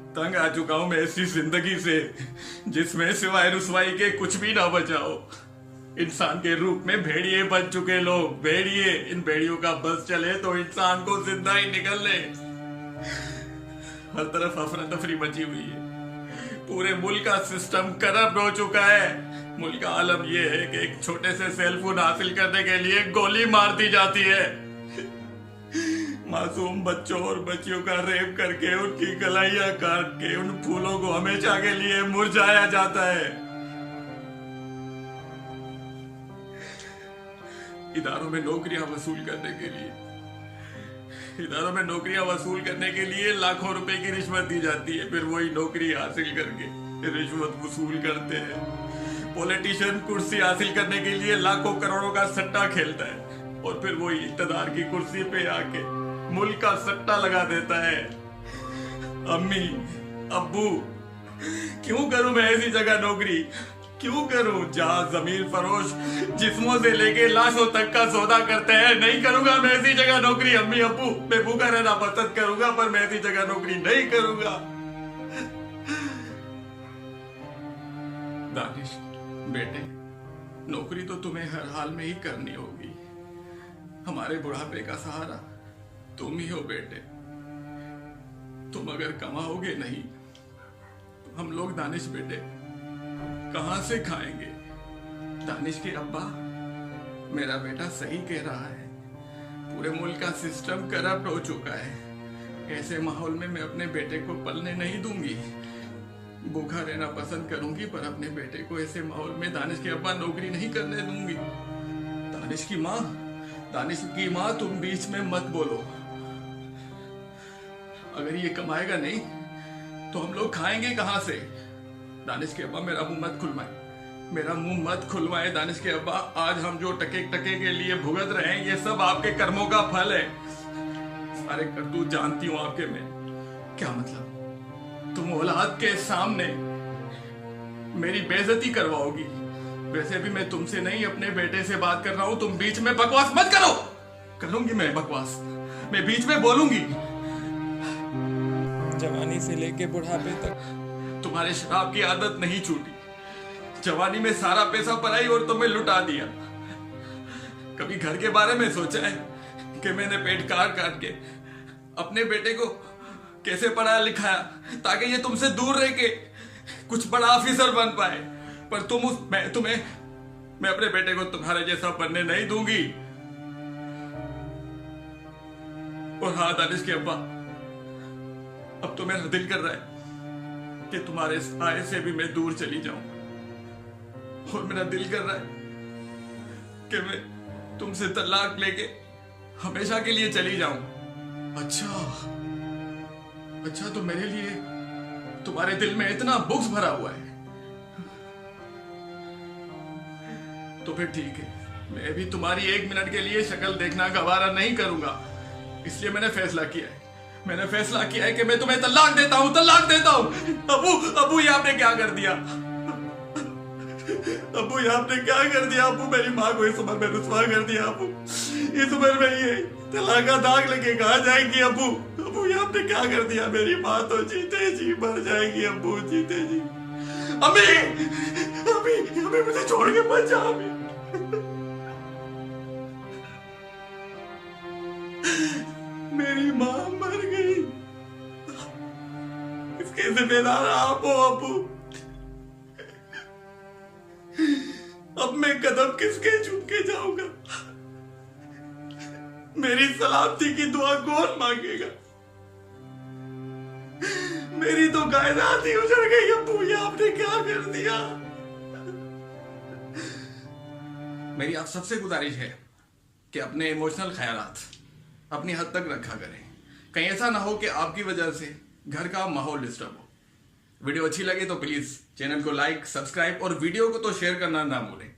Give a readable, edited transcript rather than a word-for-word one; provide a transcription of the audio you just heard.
तंग आ चुका हूं मैं ऐसी जिंदगी से जिसमें सिवाय रुसवाई के कुछ भी ना बचाओ। इंसान के रूप में भेड़िए बन चुके लोग, भेड़िए। इन भेड़ियों का बस चले तो इंसान को जिंदा ही निकल ले। हर तरफ अफरा तफरी मची हुई है, पूरे मुल्क का सिस्टम करप्ट हो चुका है। मुल्क का आलम यह है कि एक छोटे से सेलफोन हासिल करने के लिए गोली मार दी जाती है। मासूम बच्चों और बच्चियों का रेप करके उनकी कलाइयां काट के उन फूलों को हमेशा के लिए मुरझाया जाता है। इदारों में नौकरियां वसूल करने के लिए लाखों रुपए की रिश्वत दी जाती है। फिर वही नौकरी हासिल करके रिश्वत वसूल करते हैं। पॉलिटिशियन कुर्सी हासिल करने के लिए लाखों करोड़ों का सट्टा खेलता है और फिर वही इख्तिदार की कुर्सी पे आके मुल्क का सट्टा लगा देता है। अम्मी, अब्बू, क्यों करूं मैं ऐसी जगह नौकरी? क्यों करूं जहां जमीर फरोश जिस्मों से लेके लाशों तक का सौदा करते हैं? नहीं करूंगा मैं ऐसी जगह नौकरी। अम्मी अब्बू, मैं भूखा रहना पसंद करूंगा पर मैं ऐसी जगह नौकरी नहीं करूंगा। दानिश बेटे, नौकरी तो तुम्हें हर हाल में ही करनी होगी। हमारे बुढ़ापे का सहारा तुम ही हो बेटे। तुम अगर कमाओगे नहीं तो हम लोग दानिश बेटे कहां से खाएंगे? दानिश के अब्बा, मेरा बेटा सही कह रहा है। पूरे मुल्क का सिस्टम करप्ट हो चुका है। ऐसे माहौल में मैं अपने बेटे को पलने नहीं दूंगी। भूखा रहना पसंद करूंगी पर अपने बेटे को ऐसे माहौल में दानिश के अब्बा नौकरी नहीं करने दूंगी। दानिश की माँ तुम बीच में मत बोलो। अगर ये कमाएगा नहीं तो हम लोग खाएंगे कहां से? दानिश के अब्बा, मेरा मुंह मत खुलवाए। दानिश के अब्बा, आज हम जो टके के लिए भुगत रहे हैं ये सब आपके कर्मों का फल है। सारे करतूत जानती हूं आपके में। क्या मतलब? तुम औलाद के सामने मेरी बेइज्जती करवाओगी? वैसे भी मैं तुमसे नहीं अपने बेटे से बात कर रहा हूं। तुम बीच में बकवास मत करो। करूंगी मैं बकवास, मैं बीच में बोलूंगी। जवानी से लेके बुढ़ापे तक तुम्हारे शराब की आदत नहीं छूटी। जवानी में सारा पैसा पढ़ाई और तुम्हें लुटा दिया। कभी घर के बारे में सोचा है कि मैंने पेट काट के अपने बेटे को कैसे पढ़ाया लिखाया ताकि ये तुमसे दूर रह के कुछ बड़ा ऑफिसर बन पाए? पर मैं अपने बेटे को तुम्हारे जैसा बनने नहीं दूंगी। और हाँ दानिश के अब्बा, अब तो मेरा दिल कर रहा है कि तुम्हारे साए से भी मैं दूर चली जाऊं। और मेरा दिल कर रहा है कि मैं तुमसे तलाक लेके हमेशा के लिए चली जाऊं। अच्छा, तो मेरे लिए तुम्हारे दिल में इतना बुग़्ज़ भरा हुआ है? तो फिर ठीक है, मैं भी तुम्हारी 1 मिनट के लिए शक्ल देखना गवारा नहीं करूंगा। इसलिए मैंने फैसला किया है कि मैं तुम्हें तलाक देता हूं। अबू, ये आपने क्या कर दिया? अबू, मेरी माँ को इस उम्र में रुसवा कर दिया। अबू, इस उम्र में ये तलाक का दाग लेके कहाँ जाएगी? अबू, ये आपने क्या कर दिया? मेरी माँ तो जीते जी मर जाएगी। अबू, जीते जी। अम्मी, मुझे छोड़ के मत जाओ। मेरी माँ मर गई, इसके जिम्मेदार आप हो अबू। अब मैं कदम किसके चूम के जाऊंगा? मेरी सलामती की दुआ कौन मांगेगा? मेरी तो कायनात ही उजड़ गई। अबू, ये आपने क्या कर दिया? मेरी आप सबसे गुजारिश है कि अपने इमोशनल ख्यालात अपनी हद तक रखा करें। कहीं ऐसा ना हो कि आपकी वजह से घर का माहौल डिस्टर्ब हो। वीडियो अच्छी लगे तो प्लीज चैनल को लाइक, सब्सक्राइब और वीडियो को तो शेयर करना ना भूलें।